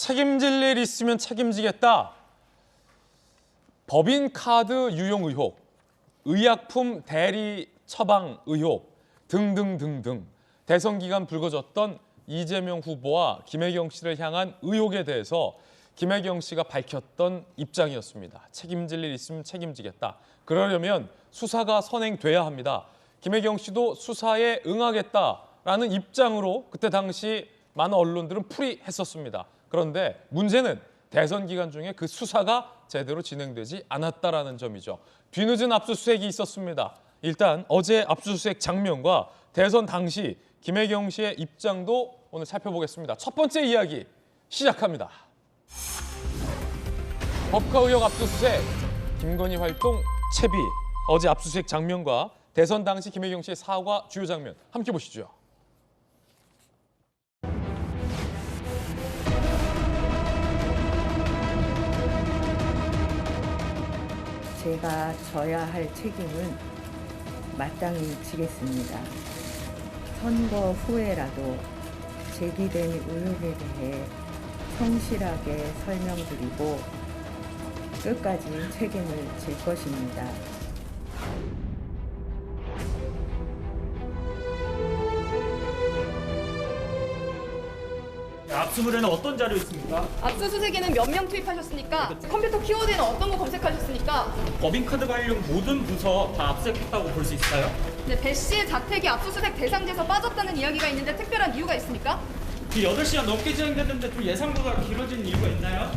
책임질 일 있으면 책임지겠다. 법인카드 유용 의혹, 의약품 대리 처방 의혹 등등등등 대선 기간 불거졌던 이재명 후보와 김혜경 씨를 향한 의혹에 대해서 김혜경 씨가 밝혔던 입장이었습니다. 책임질 일 있으면 책임지겠다. 그러려면 수사가 선행돼야 합니다. 김혜경 씨도 수사에 응하겠다라는 입장으로 그때 당시 많은 언론들은 풀이했었습니다. 그런데 문제는 대선 기간 중에 그 수사가 제대로 진행되지 않았다라는 점이죠. 뒤늦은 압수수색이 있었습니다. 일단 어제 압수수색 장면과 대선 당시 김혜경 씨의 입장도 오늘 살펴보겠습니다. 첫 번째 이야기 시작합니다. 법카 의혹 압수수색, 김건희 활동 채비. 어제 압수수색 장면과 대선 당시 김혜경 씨의 사과 주요 장면 함께 보시죠. 제가 져야 할 책임은 마땅히 지겠습니다. 선거 후에라도 제기된 의혹에 대해 성실하게 설명드리고 끝까지 책임을 질 것입니다. 압수물에는 어떤 자료 있습니까? 압수수색에는 몇 명 투입하셨습니까? 컴퓨터 키워드에는 어떤 거 검색하셨습니까? 법인카드 관련 모든 부서 다 압수했다고 볼 수 있어요? 네, 배 씨의 자택이 압수수색 대상자에서 빠졌다는 이야기가 있는데 특별한 이유가 있습니까? 8시간 넘게 진행됐는데 좀 예상보다 길어진 이유가 있나요?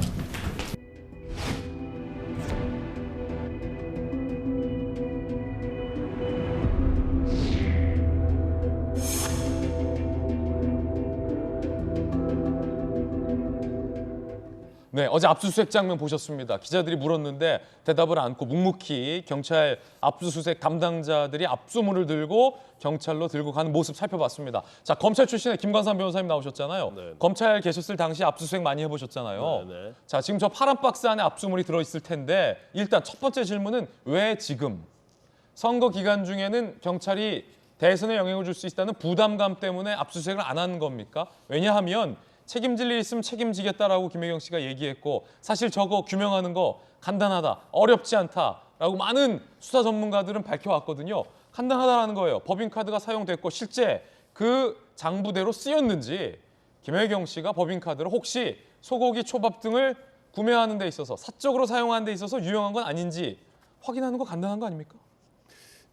네, 어제 압수수색 장면 보셨습니다. 기자들이 물었는데 대답을 않고 묵묵히 경찰 압수수색 담당자들이 압수물을 들고 경찰로 들고 가는 모습 살펴봤습니다. 자, 검찰 출신의 김관삼 변호사님 나오셨잖아요. 네. 검찰 계셨을 당시 압수수색 많이 해보셨잖아요. 네. 자, 지금 저 파란 박스 안에 압수물이 들어있을 텐데 일단 첫 번째 질문은 왜 지금? 선거 기간 중에는 경찰이 대선에 영향을 줄 수 있다는 부담감 때문에 압수수색을 안 하는 겁니까? 왜냐하면 책임질 일 있으면 책임지겠다라고 김혜경 씨가 얘기했고 사실 저거 규명하는 거 간단하다, 어렵지 않다라고 많은 수사 전문가들은 밝혀왔거든요. 간단하다라는 거예요. 법인카드가 사용됐고 실제 그 장부대로 쓰였는지 김혜경 씨가 법인카드를 혹시 소고기, 초밥 등을 구매하는 데 있어서 사적으로 사용하는 데 있어서 유용한 건 아닌지 확인하는 거 간단한 거 아닙니까?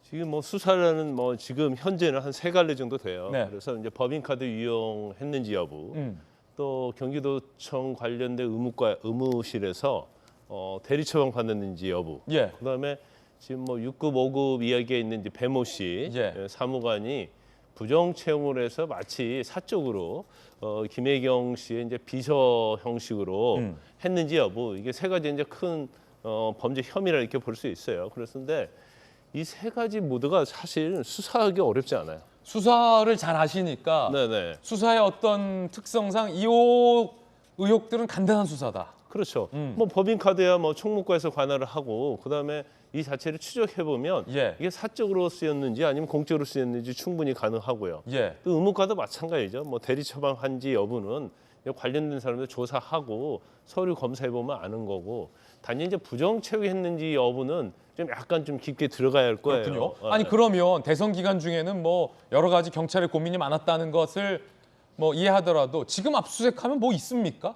지금 뭐 수사는 뭐 지금 현재는 한 3갈래 정도 돼요. 네. 그래서 이제 법인카드 이용했는지 여부, 또 경기도청 관련된 의무실에서 대리 처방 받았는지 여부, 예. 그다음에 지금 뭐 6급, 5급 이야기가 있는 이제 배모 씨 예. 사무관이 부정 채용을 해서 마치 사적으로 김혜경 씨의 이제 비서 형식으로 했는지 여부, 이게 3가지 이제 큰 범죄 혐의라 이렇게 볼 수 있어요. 그렇는데 이 3가지 모두가 사실 수사하기 어렵지 않아요. 수사를 잘 하시니까 네네. 수사의 어떤 특성상 의혹들은 간단한 수사다. 그렇죠. 뭐 법인카드야 뭐 총무과에서 관할을 하고 그다음에 이 자체를 추적해 보면 예. 이게 사적으로 쓰였는지 아니면 공적으로 쓰였는지 충분히 가능하고요. 예. 또 의무과도 마찬가지죠. 뭐 대리 처방한지 여부는 관련된 사람들 조사하고 서류 검사해 보면 아는 거고, 단지 이제 부정 채용했는지 여부는 좀 약간 좀 깊게 들어가야 할 거예요. 그렇군요. 아니 그러면 대선 기간 중에는 뭐 여러 가지 경찰의 고민이 많았다는 것을 뭐 이해하더라도 지금 압수수색하면 뭐 있습니까?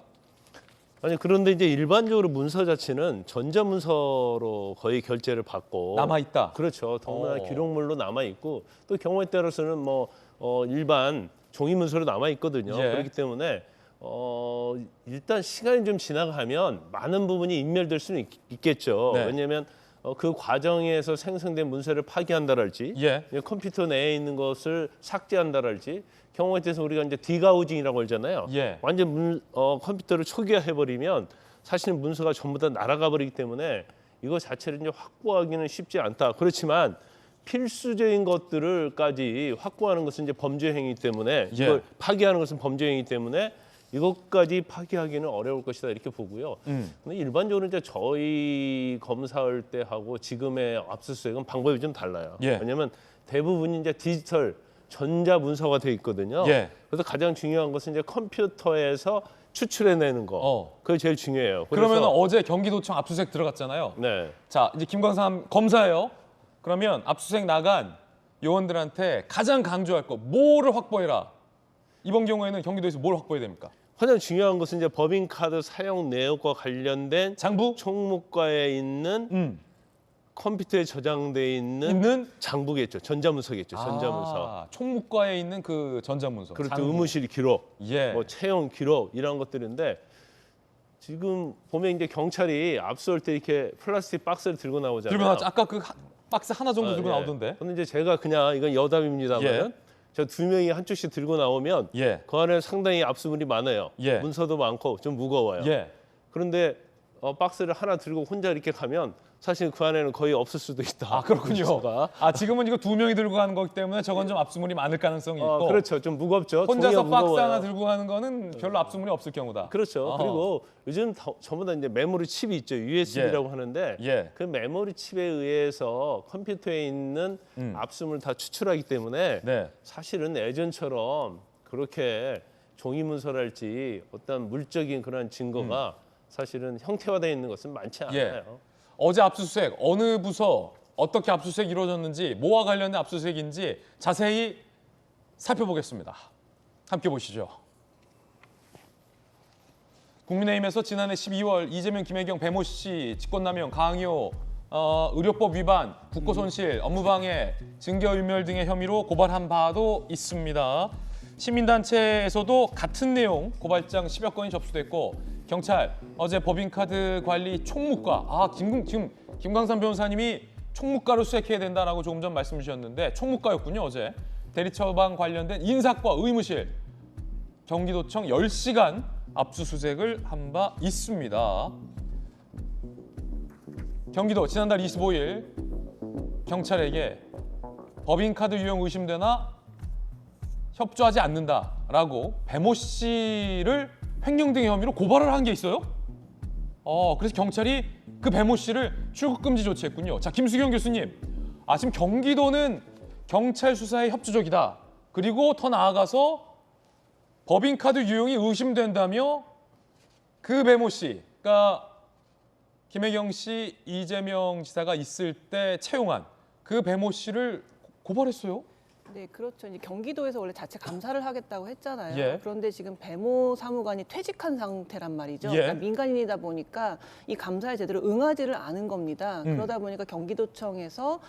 아니 그런데 이제 일반적으로 문서 자체는 전자문서로 거의 결제를 받고 남아 있다. 그렇죠. 더구나 기록물로 남아 있고 또 경우에 따라서는 뭐 일반 종이 문서로 남아 있거든요. 예. 그렇기 때문에 일단 시간이 좀 지나가면 많은 부분이 인멸될 수는 있겠죠. 네. 왜냐하면 그 과정에서 생성된 문서를 파기한다랄지, 예. 컴퓨터 내에 있는 것을 삭제한다랄지, 경우에 따라서 우리가 이제 디가우징이라고 하잖아요. 예. 완전 컴퓨터를 초기화해버리면 사실은 문서가 전부 다 날아가 버리기 때문에 이거 자체를 이제 확보하기는 쉽지 않다. 그렇지만 필수적인 것들을까지 확보하는 것은 이제 범죄 행위이기 때문에 예. 이걸 파기하는 것은 범죄 행위이기 때문에 이것까지 파기하기는 어려울 것이다 이렇게 보고요. 근데 일반적으로 이제 저희 검사할 때 하고 지금의 압수수색은 방법이 좀 달라요. 예. 왜냐하면 대부분이 이제 디지털 전자 문서가 돼 있거든요. 예. 그래서 가장 중요한 것은 이제 컴퓨터에서 추출해내는 거. 그게 제일 중요해요. 그러면 어제 경기도청 압수수색 들어갔잖아요. 네. 자, 이제 김광삼 검사예요. 그러면 압수수색 나간 요원들한테 가장 강조할 거 뭐를 확보해라. 이번 경우에는 경기도에서 뭘 확보해야 됩니까? 가장 중요한 것은 이제 법인카드 사용 내역과 관련된 장부? 총무과에 있는 컴퓨터에 저장돼 있는 장부겠죠. 전자문서겠죠. 전자문서. 총무과에 있는 그 전자문서. 그리고 또 장부. 의무실 기록, 예. 뭐 채용 기록 이런 것들인데 지금 보면 이제 경찰이 압수할 때 이렇게 플라스틱 박스를 들고 나오잖아요. 들고 나왔죠. 아까 그 박스 하나 정도 들고 예. 나오던데. 근데 이제 제가 그냥 이건 여담입니다만 예. 저 두 명이 한 쪽씩 들고 나오면 예. 그 안에 상당히 압수물이 많아요. 예. 문서도 많고 좀 무거워요. 예. 그런데 박스를 하나 들고 혼자 이렇게 가면 사실 그 안에는 거의 없을 수도 있다. 아, 그렇군요. 문서가. 지금은 이거 두 명이 들고 가는 거기 때문에 저건 좀 압수물이 많을 가능성이 있고. 그렇죠. 좀 무겁죠. 혼자서 종이가 박스 무거워요. 하나 들고 가는 거는 별로 압수물이 없을 경우다. 그렇죠. 어허. 그리고 요즘 전부 다 이제 메모리 칩이 있죠. USB라고 하는데 예. 그 메모리 칩에 의해서 컴퓨터에 있는 압수물 다 추출하기 때문에 네. 사실은 예전처럼 그렇게 종이 문서랄지 어떤 물적인 그런 증거가 사실은 형태화되어 있는 것은 많지 않아요. 어제 압수수색 어느 부서 어떻게 압수수색이 이루어졌는지 뭐와 관련된 압수수색인지 자세히 살펴보겠습니다. 함께 보시죠. 국민의힘에서 지난해 12월 이재명, 김혜경, 배모 씨 직권남용, 강요, 의료법 위반, 국고손실, 업무방해, 증거인멸 등의 혐의로 고발한 바도 있습니다. 시민단체에서도 같은 내용 고발장 10여 건이 접수됐고 경찰 어제 법인카드 관리 총무과 지금 김광삼 변호사님이 총무과로 수색해야 된다라고 조금 전 말씀 주셨는데 총무과였군요. 어제 대리처방 관련된 인사과 의무실 경기도청 10시간 압수수색을 한 바 있습니다. 경기도 지난달 25일 경찰에게 법인카드 유용 의심되나 협조하지 않는다라고 배모 씨를 횡령 등의 혐의로 고발을 한 게 있어요. 그래서 경찰이 그 배모 씨를 출국 금지 조치했군요. 자, 김수경 교수님, 지금 경기도는 경찰 수사에 협조적이다. 그리고 더 나아가서 법인카드 유용이 의심된다며 그 배모 씨, 그러니까 김혜경 씨, 이재명 지사가 있을 때 채용한 그 배모 씨를 고발했어요. 네, 그렇죠. 이제 경기도에서 원래 자체 감사를 하겠다고 했잖아요. 예. 그런데 지금 배모 사무관이 퇴직한 상태란 말이죠. 예. 그러니까 민간인이다 보니까 이 감사에 제대로 응하지를 않은 겁니다. 그러다 보니까 경기도청에서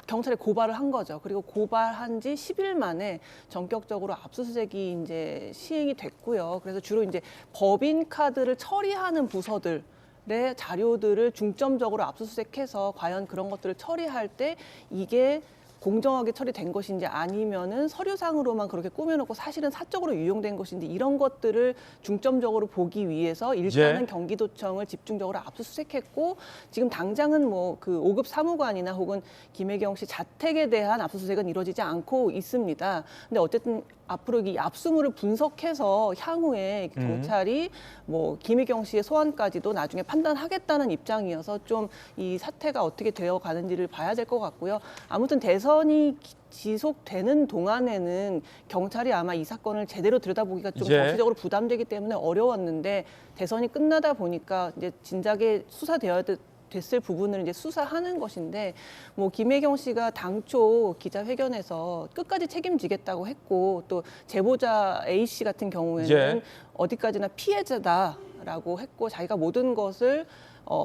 경찰에 고발을 한 거죠. 그리고 고발한 지 10일 만에 전격적으로 압수수색이 이제 시행이 됐고요. 그래서 주로 이제 법인 카드를 처리하는 부서들 의 자료들을 중점적으로 압수수색해서 과연 그런 것들을 처리할 때 이게 공정하게 처리된 것인지 아니면은 서류상으로만 그렇게 꾸며놓고 사실은 사적으로 유용된 것인지 이런 것들을 중점적으로 보기 위해서 일단은 경기도청을 집중적으로 압수수색했고 지금 당장은 뭐 그 5급 사무관이나 혹은 김혜경 씨 자택에 대한 압수수색은 이루어지지 않고 있습니다. 근데 어쨌든 앞으로 이 압수물을 분석해서 향후에 경찰이 뭐 김혜경 씨의 소환까지도 나중에 판단하겠다는 입장이어서 좀 이 사태가 어떻게 되어 가는지를 봐야 될 것 같고요. 아무튼 대선이 지속되는 동안에는 경찰이 아마 이 사건을 제대로 들여다보기가 좀 정치적으로 부담되기 때문에 어려웠는데 대선이 끝나다 보니까 이제 진작에 수사되어야 됐을 부분을 이제 수사하는 것인데 뭐 김혜경 씨가 당초 기자회견에서 끝까지 책임지겠다고 했고 또 제보자 A 씨 같은 경우에는 어디까지나 피해자다라고 했고 자기가 모든 것을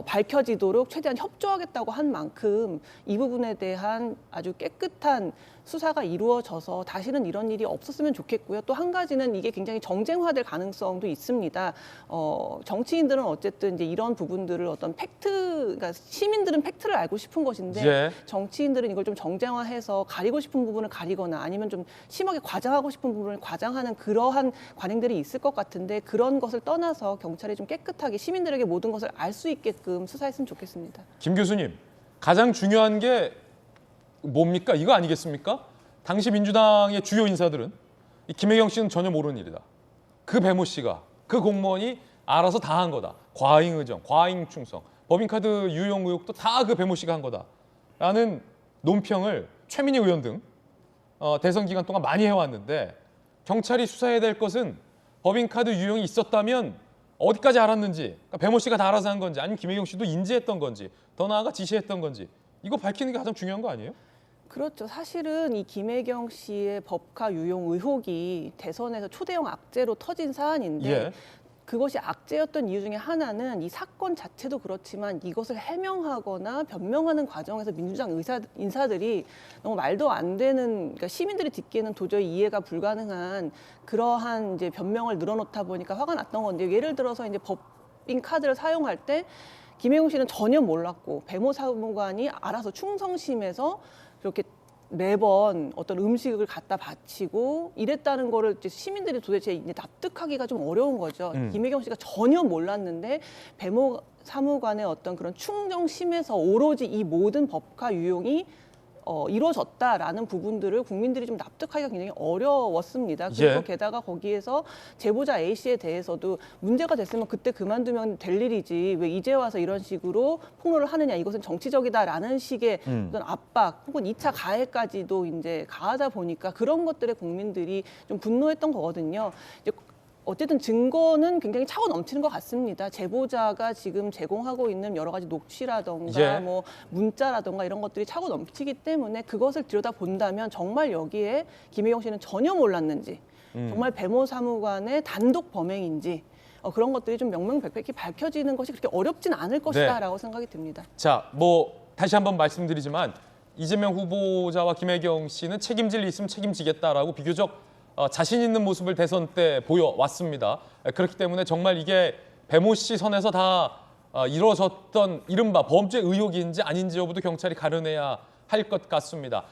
밝혀지도록 최대한 협조하겠다고 한 만큼 이 부분에 대한 아주 깨끗한 수사가 이루어져서 다시는 이런 일이 없었으면 좋겠고요. 또 한 가지는 이게 굉장히 정쟁화될 가능성도 있습니다. 정치인들은 어쨌든 이제 이런 부분들을 어떤 팩트, 그러니까 시민들은 팩트를 알고 싶은 것인데 정치인들은 이걸 좀 정쟁화해서 가리고 싶은 부분을 가리거나 아니면 좀 심하게 과장하고 싶은 부분을 과장하는 그러한 관행들이 있을 것 같은데 그런 것을 떠나서 경찰이 좀 깨끗하게 시민들에게 모든 것을 알 수 있게끔 수사했으면 좋겠습니다. 김 교수님, 가장 중요한 게 뭡니까? 이거 아니겠습니까? 당시 민주당의 주요 인사들은 이 김혜경 씨는 전혀 모르는 일이다. 그 배모 씨가, 그 공무원이 알아서 다 한 거다. 과잉의정, 과잉충성, 법인카드 유용 의혹도 다 그 배모 씨가 한 거다. 라는 논평을 최민희 의원 등 대선 기간 동안 많이 해왔는데 경찰이 수사해야 될 것은 법인카드 유용이 있었다면 어디까지 알았는지, 그러니까 배모 씨가 다 알아서 한 건지, 아니면 김혜경 씨도 인지했던 건지, 더 나아가 지시했던 건지, 이거 밝히는 게 가장 중요한 거 아니에요? 그렇죠. 사실은 이 김혜경 씨의 법카 유용 의혹이 대선에서 초대형 악재로 터진 사안인데 예. 그것이 악재였던 이유 중에 하나는 이 사건 자체도 그렇지만 이것을 해명하거나 변명하는 과정에서 민주당 인사들이 너무 말도 안 되는, 그러니까 시민들이 듣기에는 도저히 이해가 불가능한 그러한 이제 변명을 늘어놓다 보니까 화가 났던 건데, 예를 들어서 이제 법인 카드를 사용할 때 김혜경 씨는 전혀 몰랐고 배모 사무관이 알아서 충성심에서 그렇게 매번 어떤 음식을 갖다 바치고 이랬다는 거를 이제 시민들이 도대체 이제 납득하기가 좀 어려운 거죠. 김혜경 씨가 전혀 몰랐는데 배모 사무관의 어떤 그런 충정심에서 오로지 이 모든 법카 유용이 이루어졌다라는 부분들을 국민들이 좀 납득하기가 굉장히 어려웠습니다. 그리고 예. 게다가 거기에서 제보자 A 씨에 대해서도 문제가 됐으면 그때 그만두면 될 일이지 왜 이제 와서 이런 식으로 폭로를 하느냐, 이것은 정치적이다라는 식의 어떤 압박 혹은 2차 가해까지도 이제 가하다 보니까 그런 것들에 국민들이 좀 분노했던 거거든요. 이제 어쨌든 증거는 굉장히 차고 넘치는 것 같습니다. 제보자가 지금 제공하고 있는 여러 가지 녹취라던가 예. 뭐 문자라던가 이런 것들이 차고 넘치기 때문에 그것을 들여다본다면 정말 여기에 김혜경 씨는 전혀 몰랐는지, 정말 배모 사무관의 단독 범행인지 그런 것들이 좀 명명백백히 밝혀지는 것이 그렇게 어렵진 않을 것이다라고 생각이 듭니다. 자, 뭐 다시 한번 말씀드리지만 이재명 후보자와 김혜경 씨는 책임질 일 있으면 책임지겠다라고 비교적 자신 있는 모습을 대선 때 보여왔습니다. 그렇기 때문에 정말 이게 배모 씨 선에서 다 이루어졌던 이른바 범죄 의혹인지 아닌지 여부도 경찰이 가려내야 할 것 같습니다.